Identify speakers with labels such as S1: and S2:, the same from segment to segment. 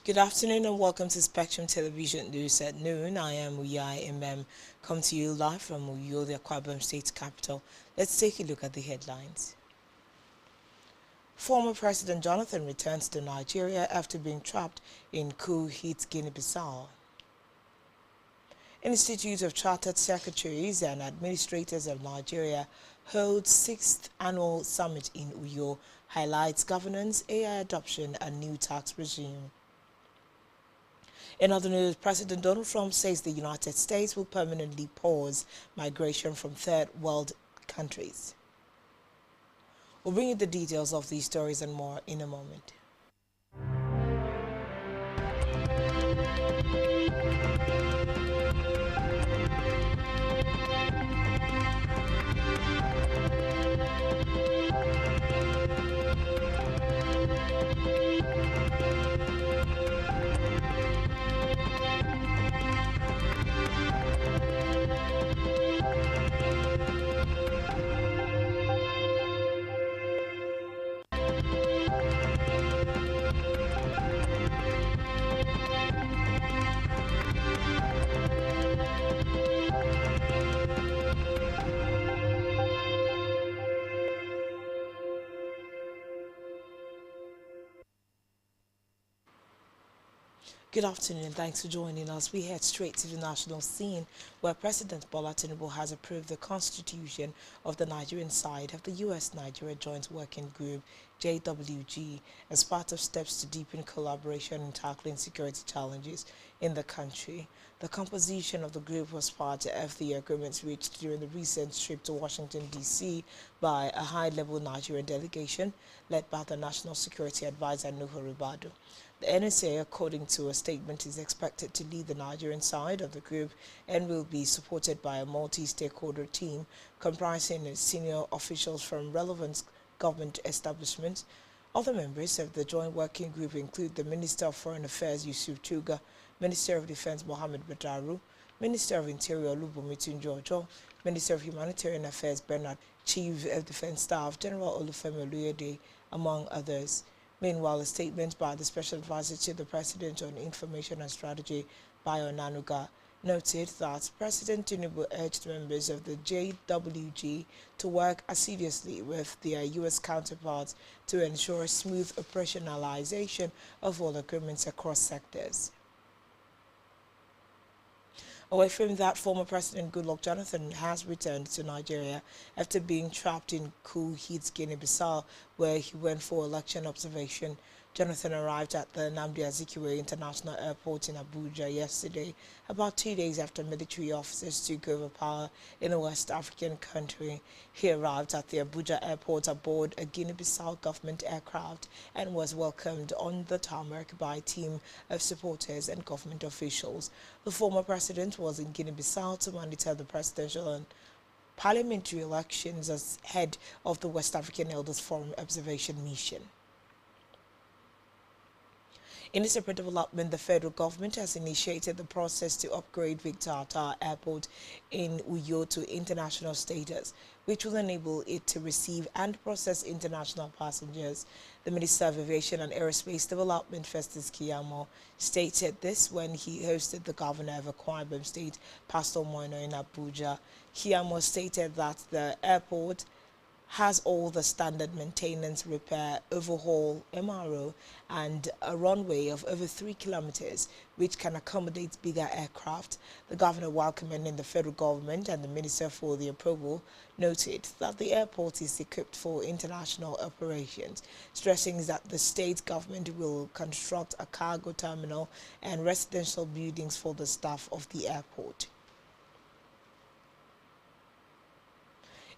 S1: Good afternoon and welcome to Spectrum Television News at noon. I am Uyai Imem, come to you live from Uyo, the Akwa Ibom State capital. Let's take a look at the headlines. Former President Jonathan returns to Nigeria after being trapped in Coup-Hit, Guinea-Bissau. Institute of Chartered Secretaries and Administrators of Nigeria holds 6th Annual Summit in Uyo, highlights governance, AI adoption and new tax regime. In other news, President Donald Trump says the United States will permanently pause migration from third world countries. We'll bring you the details of these stories and more in a moment. Good afternoon and thanks for joining us. We head straight to the national scene where President Bola Tinubu has approved the constitution of the Nigerian side of the U.S.-Nigeria Joint Working Group, JWG, as part of steps to deepen collaboration in tackling security challenges in the country. The composition of the group was part of the agreements reached during the recent trip to Washington, D.C. by a high-level Nigerian delegation led by the National Security Advisor Nuhu Ribadu. The NSA, according to a statement, is expected to lead the Nigerian side of the group and will be supported by a multi-stakeholder team comprising senior officials from relevant government establishments. Other members of the joint working group include the Minister of Foreign Affairs Yusuf Chuga, Minister of Defense Mohammed Badaru, Minister of Interior Lubumi Tunjojo, Minister of Humanitarian Affairs Bernard, Chief of Defense Staff General Olufemi Oluyede, among others. Meanwhile, a statement by the Special Advisor to the President on Information and Strategy, Bayo Nanuga, noted that President Tinubu urged members of the JWG to work assiduously with their U.S. counterparts to ensure smooth operationalization of all agreements across sectors. Away from that, former President Goodluck Jonathan has returned to Nigeria after being trapped in Coup-Hit, Guinea-Bissau, where he went for election observation. Jonathan arrived at the Nnamdi Azikiwe International Airport in Abuja yesterday, about 2 days after military officers took over power in a West African country. He arrived at the Abuja airport aboard a Guinea-Bissau government aircraft and was welcomed on the tarmac by a team of supporters and government officials. The former president was in Guinea-Bissau to monitor the presidential and parliamentary elections as head of the West African Elders Forum observation mission. In a separate development, the federal government has initiated the process to upgrade Victor Atta Airport in Uyo to international status, which will enable it to receive and process international passengers. The Minister of Aviation and Aerospace Development, Festus Keyamo, stated this when he hosted the governor of Akwa Ibom State, Pastor Moino, in Abuja. Keyamo stated that the airport has all the standard maintenance, repair, overhaul, MRO, and a runway of over 3 kilometers, which can accommodate bigger aircraft. The governor, while commending the federal government and the minister for the approval, noted that the airport is equipped for international operations, stressing that the state government will construct a cargo terminal and residential buildings for the staff of the airport.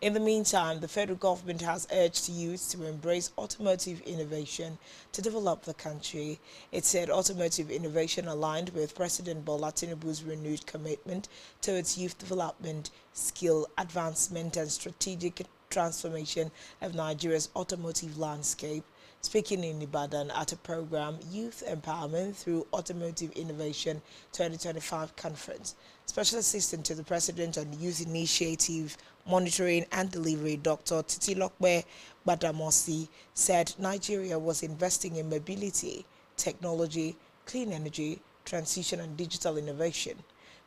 S1: In the meantime, the federal government has urged youths to embrace automotive innovation to develop the country. It said automotive innovation aligned with President Bola Tinubu's renewed commitment towards youth development, skill advancement, and strategic transformation of Nigeria's automotive landscape. Speaking in Ibadan at a program, Youth Empowerment Through Automotive Innovation 2025 conference, Special Assistant to the President on Youth Initiative Monitoring and Delivery, Dr. Titilokwe Badamosi, said Nigeria was investing in mobility, technology, clean energy, transition and digital innovation.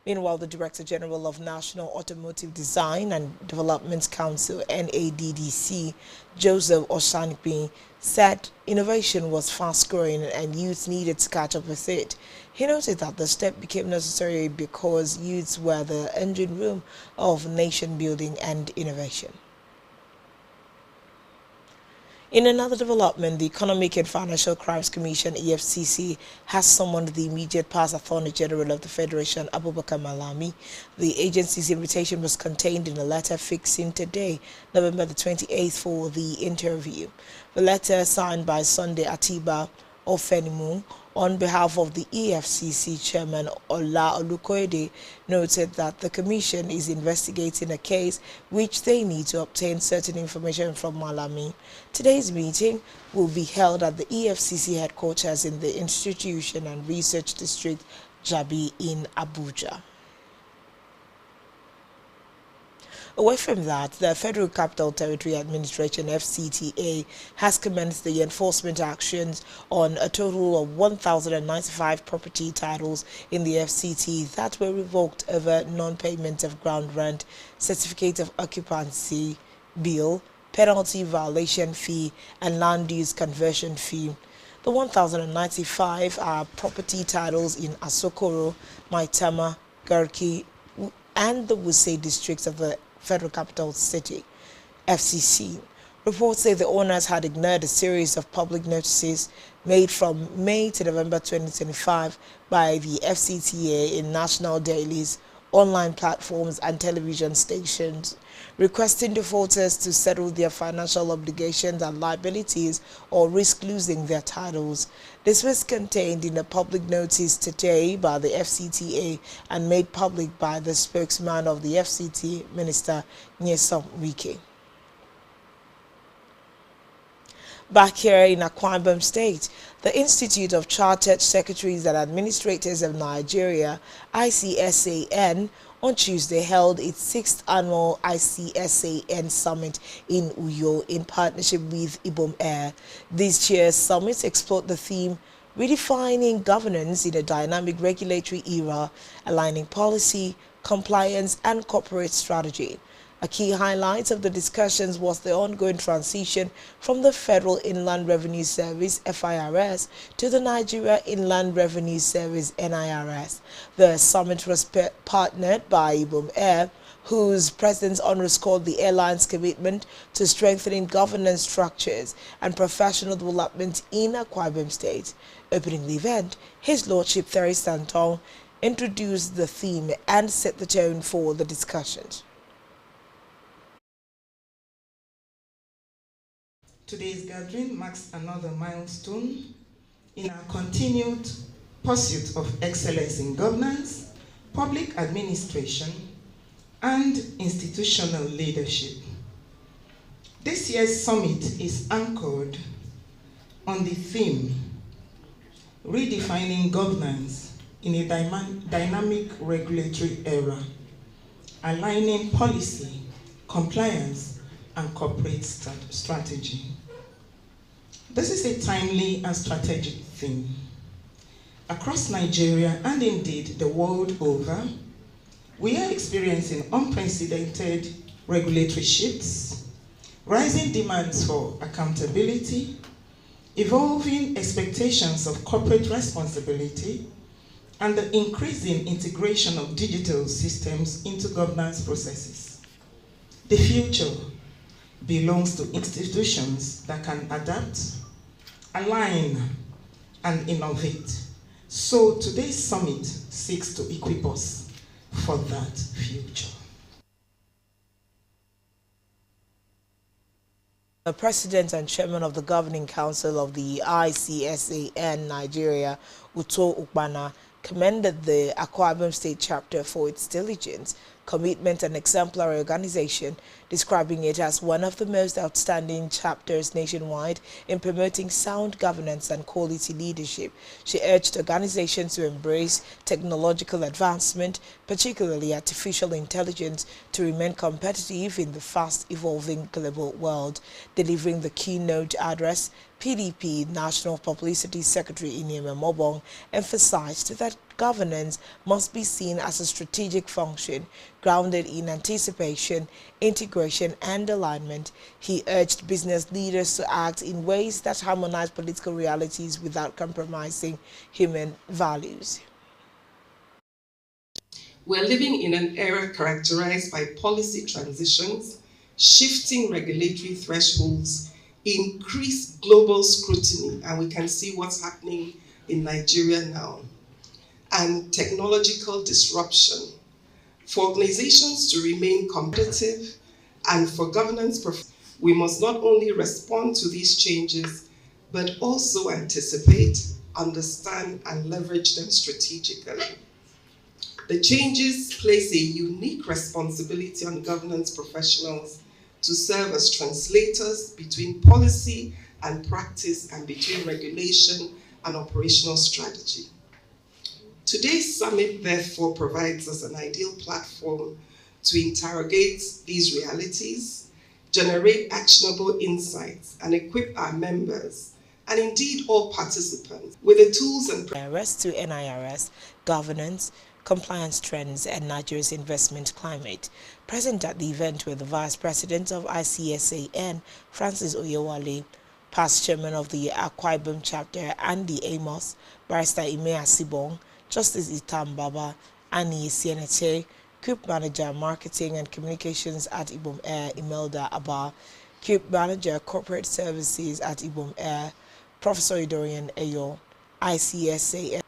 S1: Meanwhile, the Director General of National Automotive Design and Development Council, NADDC, Joseph Osanipin, said innovation was fast-growing and youths needed to catch up with it. He noted that the step became necessary because youths were the engine room of nation building and innovation. In another development, the Economic and Financial Crimes Commission, EFCC, has summoned the immediate past Attorney General of the Federation, Abubakar Malami. The agency's invitation was contained in a letter fixing today, November the 28th, for the interview. The letter, signed by Sunday Atiba Ofenimu, on behalf of the EFCC chairman Ola Olukoede, noted that the commission is investigating a case which they need to obtain certain information from Malami. Today's meeting will be held at the EFCC headquarters in the Institution and Research District, Jabi, in Abuja. Away from that, the Federal Capital Territory Administration, FCTA, has commenced the enforcement actions on a total of 1,095 property titles in the FCT that were revoked over non-payment of ground rent, certificate of occupancy bill, penalty violation fee, and land use conversion fee. The 1,095 are property titles in Asokoro, Maitama, Garki, and the Wuse districts of the Federal Capital City. FCC reports say the owners had ignored a series of public notices made from May to November 2025 by the FCTA in national dailies, online platforms and television stations, requesting defaulters to settle their financial obligations and liabilities or risk losing their titles. This was contained in a public notice today by the FCTA and made public by the spokesman of the FCT, Minister Nyesom Wike. Back here in Akwa Ibom State, the Institute of Chartered Secretaries and Administrators of Nigeria, ICSAN, on Tuesday held its 6th annual ICSAN Summit in Uyo in partnership with Ibom Air. This year's summit explored the theme Redefining Governance in a Dynamic Regulatory Era, Aligning Policy, Compliance and Corporate Strategy. A key highlight of the discussions was the ongoing transition from the Federal Inland Revenue Service (FIRS) to the Nigeria Inland Revenue Service (NIRS). The summit was partnered by Ibom Air, whose president underscored the airline's commitment to strengthening governance structures and professional development in Akwa Ibom State. Opening the event, His Lordship Thierry Santong introduced the theme and set the tone for the discussions.
S2: Today's gathering marks another milestone in our continued pursuit of excellence in governance, public administration, and institutional leadership. This year's summit is anchored on the theme, Redefining Governance in a Dynamic Regulatory Era, Aligning Policy, Compliance, and Corporate Strategy. This is a timely and strategic theme. Across Nigeria and indeed the world over, we are experiencing unprecedented regulatory shifts, rising demands for accountability, evolving expectations of corporate responsibility, and the increasing integration of digital systems into governance processes. The future belongs to institutions that can adapt, align, and innovate. So today's summit seeks to equip us for that future.
S1: The President and Chairman of the Governing Council of the ICSAN Nigeria, Uto Ukpana, commended the Akwa Ibom State Chapter for its diligence, commitment, and exemplary organization, describing it as one of the most outstanding chapters nationwide in promoting sound governance and quality leadership. She urged organizations to embrace technological advancement, particularly artificial intelligence, to remain competitive in the fast-evolving global world. Delivering the keynote address, PDP National Publicity Secretary Inyeme Mobong emphasized that governance must be seen as a strategic function grounded in anticipation, integration, and alignment. He urged business leaders to act in ways that harmonize political realities without compromising human values.
S3: We're living in an era characterized by policy transitions, shifting regulatory thresholds, increased global scrutiny, and we can see what's happening in Nigeria now, and technological disruption. For organizations to remain competitive and for governance, we must not only respond to these changes, but also anticipate, understand, and leverage them strategically. The changes place a unique responsibility on governance professionals to serve as translators between policy and practice and between regulation and operational strategy. Today's summit, therefore, provides us an ideal platform to interrogate these realities, generate actionable insights, and equip our members, and indeed all participants, with the tools and
S1: to NIRS, governance, compliance trends, and Nigeria's investment climate. Present at the event were the Vice President of ICSAN, Francis Oyewale, past Chairman of the Akwa Ibom Chapter, Andy Amos, Barrister Ime Asibong, Justice Itam Baba, Annie Sieneche, Group Manager Marketing and Communications at Ibom Air, Imelda Abba, Group Manager Corporate Services at Ibom Air, Professor Idorian Eyo, ICSAN.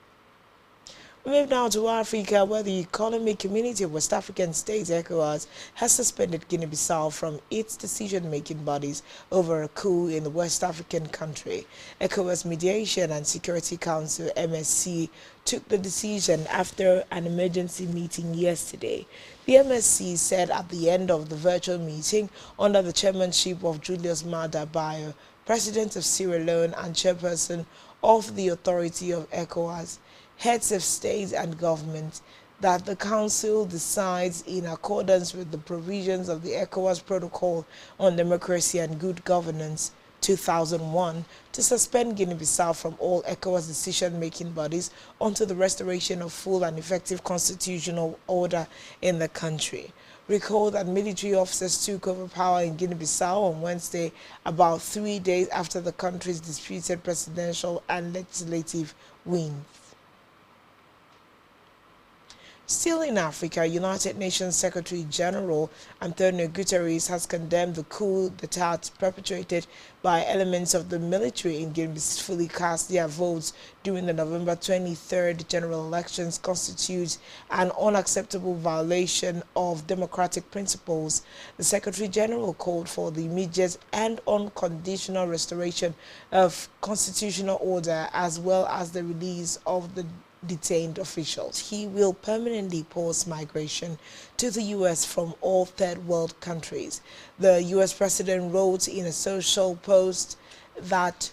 S1: We move now to Africa, where the Economic Community of West African States, ECOWAS, has suspended Guinea-Bissau from its decision-making bodies over a coup in the West African country. ECOWAS Mediation and Security Council, MSC, took the decision after an emergency meeting yesterday. The MSC said at the end of the virtual meeting, under the chairmanship of Julius Maada Bio, President of Sierra Leone and Chairperson of the Authority of ECOWAS, heads of state and government, that the Council decides in accordance with the provisions of the ECOWAS Protocol on Democracy and Good Governance 2001 to suspend Guinea-Bissau from all ECOWAS decision-making bodies until the restoration of full and effective constitutional order in the country. Recall that military officers took over power in Guinea-Bissau on Wednesday, about 3 days after the country's disputed presidential and legislative wins. Still in Africa, United Nations Secretary General Antonio Guterres has condemned the coup d'etat perpetrated by elements of the military in Guinea-Bissau fully cast their votes during the November 23rd general elections constitute an unacceptable violation of democratic principles. The Secretary General called for the immediate and unconditional restoration of constitutional order as well as the release of the detained officials. He will permanently pause migration to the U.S. from all third world countries. The U.S. President wrote in a social post that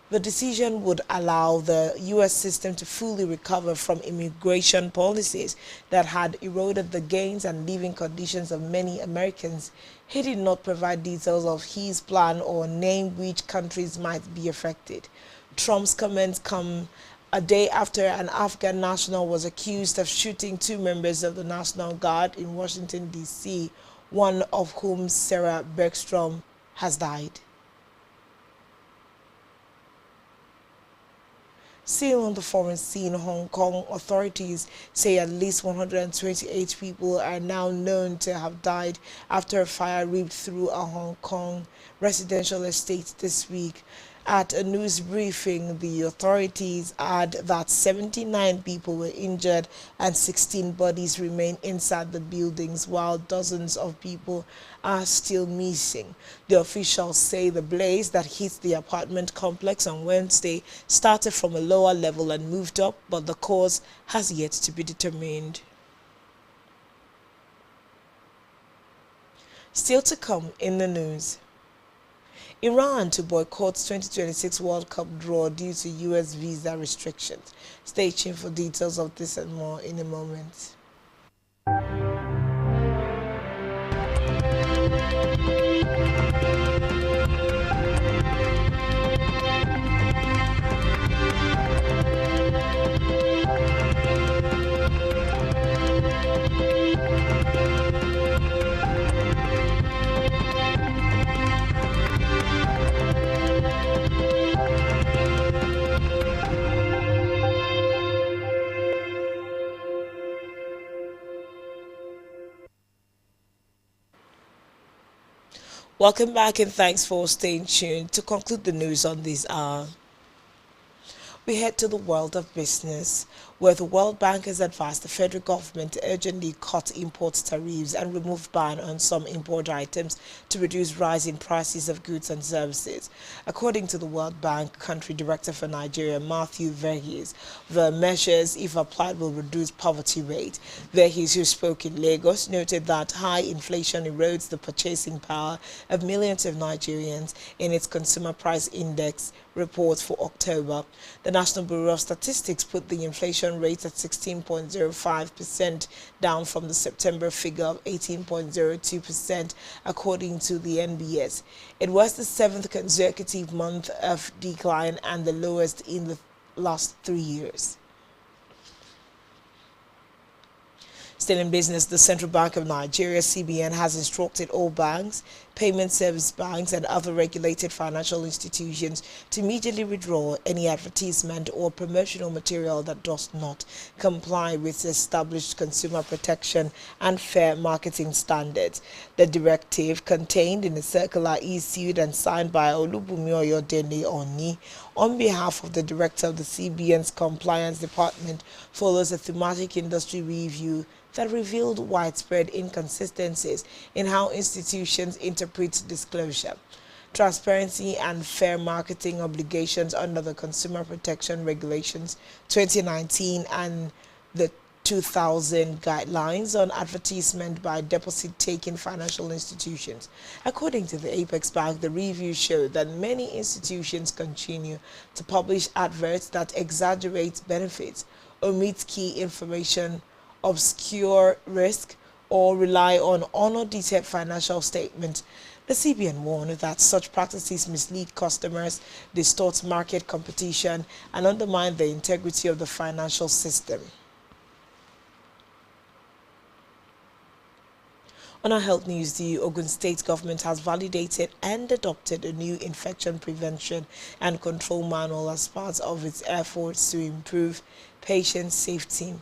S1: the decision would allow the U.S. system to fully recover from immigration policies that had eroded the gains and living conditions of many Americans. He did not provide details of his plan or name which countries might be affected. Trump's comments come a day after an Afghan national was accused of shooting 2 members of the National Guard in Washington, D.C., one of whom, Sarah Bergstrom, has died. Still on the foreign scene, Hong Kong authorities say at least 128 people are now known to have died after a fire ripped through a Hong Kong residential estate this week. At a news briefing, the authorities add that 79 people were injured and 16 bodies remain inside the buildings, while dozens of people are still missing. The officials say the blaze that hit the apartment complex on Wednesday started from a lower level and moved up, but the cause has yet to be determined. Still to come in the news. Iran to boycott 2026 World Cup draw due to US visa restrictions. Stay tuned for details of this and more in a moment. Welcome back and thanks for staying tuned. To conclude the news on this hour, we head to the world of business, where the World Bank has advised the federal government to urgently cut import tariffs and remove ban on some import items to reduce rising prices of goods and services. According to the World Bank Country Director for Nigeria, Matthew Verghese, the measures, if applied, will reduce poverty rate. Verghese, who spoke in Lagos, noted that high inflation erodes the purchasing power of millions of Nigerians in its Consumer Price Index report for October. The National Bureau of Statistics put the inflation rate at 16.05%, down from the September figure of 18.02%, according to the NBS. It was the 7th consecutive month of decline and the lowest in the last 3 years. Still in business, the Central Bank of Nigeria, CBN, has instructed all banks, payment service banks, and other regulated financial institutions to immediately withdraw any advertisement or promotional material that does not comply with established consumer protection and fair marketing standards. The directive, contained in a circular issued and signed by Olubunmi Oyodele Oni on behalf of the director of the CBN's compliance department, follows a thematic industry review that revealed widespread inconsistencies in how institutions interpret disclosure, transparency, and fair marketing obligations under the Consumer Protection Regulations 2019 and the 2000 guidelines on advertisement by deposit-taking financial institutions. According to the Apex Bank, the review showed that many institutions continue to publish adverts that exaggerate benefits, omit key information, obscure risk, or rely on unaudited financial statements. The CBN warned that such practices mislead customers, distort market competition, and undermine the integrity of the financial system. On our health news, the Ogun State government has validated and adopted a new infection prevention and control manual as part of its efforts to improve patient safety,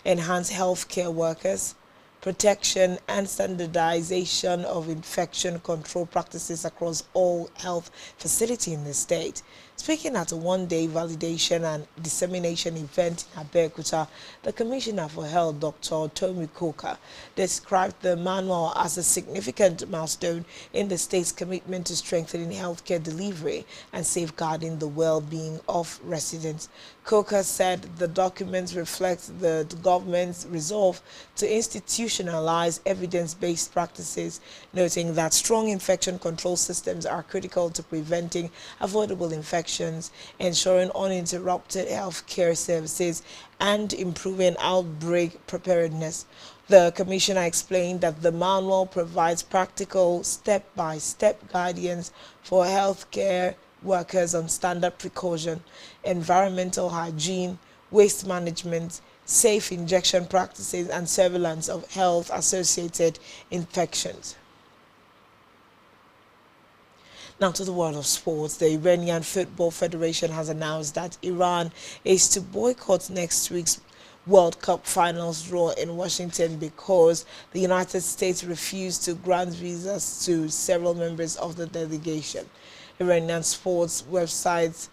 S1: enhance healthcare workers' protection, and standardization of infection control practices across all health facilities in the state. Speaking at a one-day validation and dissemination event in Abeokuta, the Commissioner for Health, Dr. Tomi Koka, described the manual as a significant milestone in the state's commitment to strengthening healthcare delivery and safeguarding the well-being of residents. Koka said the documents reflect the government's resolve to institutionalize evidence-based practices, noting that strong infection control systems are critical to preventing avoidable infections, ensuring uninterrupted healthcare services, and improving outbreak preparedness. The Commissioner explained that the manual provides practical step-by-step guidance for healthcare workers on standard precaution, environmental hygiene, waste management, safe injection practices, and surveillance of health-associated infections. Now to the world of sports. The Iranian Football Federation has announced that Iran is to boycott next week's World Cup finals draw in Washington because the United States refused to grant visas to several members of the delegation. Iranian sports websites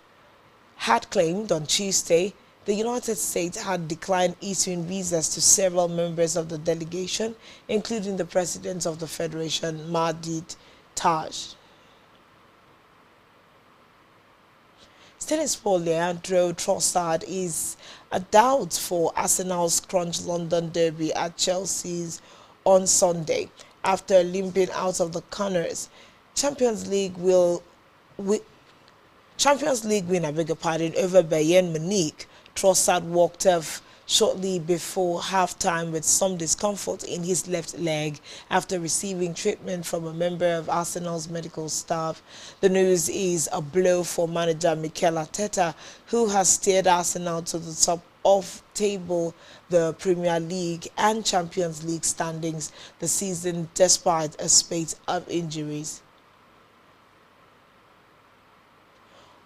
S1: had claimed on Tuesday the United States had declined issuing visas to several members of the delegation, including the president of the federation, Majid Taj. Still in sport, Leandro Trossard is a doubt for Arsenal's Crunch London derby at Chelsea's on Sunday after limping out of the corners. Champions League winner, over Bayern Munich. Trossard walked off shortly before halftime with some discomfort in his left leg after receiving treatment from a member of Arsenal's medical staff. The news is a blow for manager Mikel Arteta, who has steered Arsenal to the top of the Premier League and Champions League standings this season despite a spate of injuries.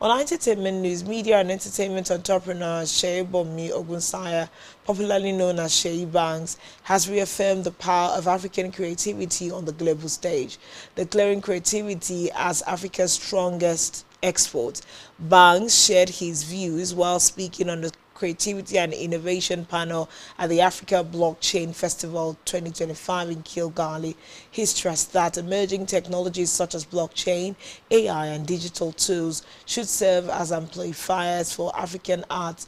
S1: On entertainment news, media and entertainment entrepreneur Seyibomi Ogunsanya, popularly known as Seyi Banks, has reaffirmed the power of African creativity on the global stage, declaring creativity as Africa's strongest export. Banks shared his views while speaking on the Creativity and Innovation panel at the Africa Blockchain Festival 2025 in Kigali. He stressed that emerging technologies such as blockchain, AI, and digital tools should serve as amplifiers for African art,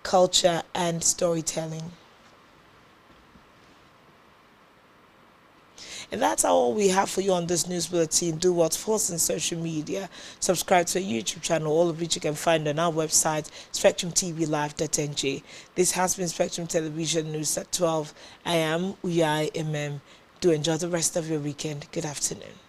S1: culture, and storytelling. And that's all we have for you on this news bulletin. Do what's for us in social media. Subscribe to our YouTube channel, all of which you can find on our website, SpectrumTVLive.ng. This has been Spectrum Television News at 12. I am Uyai MM. Do enjoy the rest of your weekend. Good afternoon.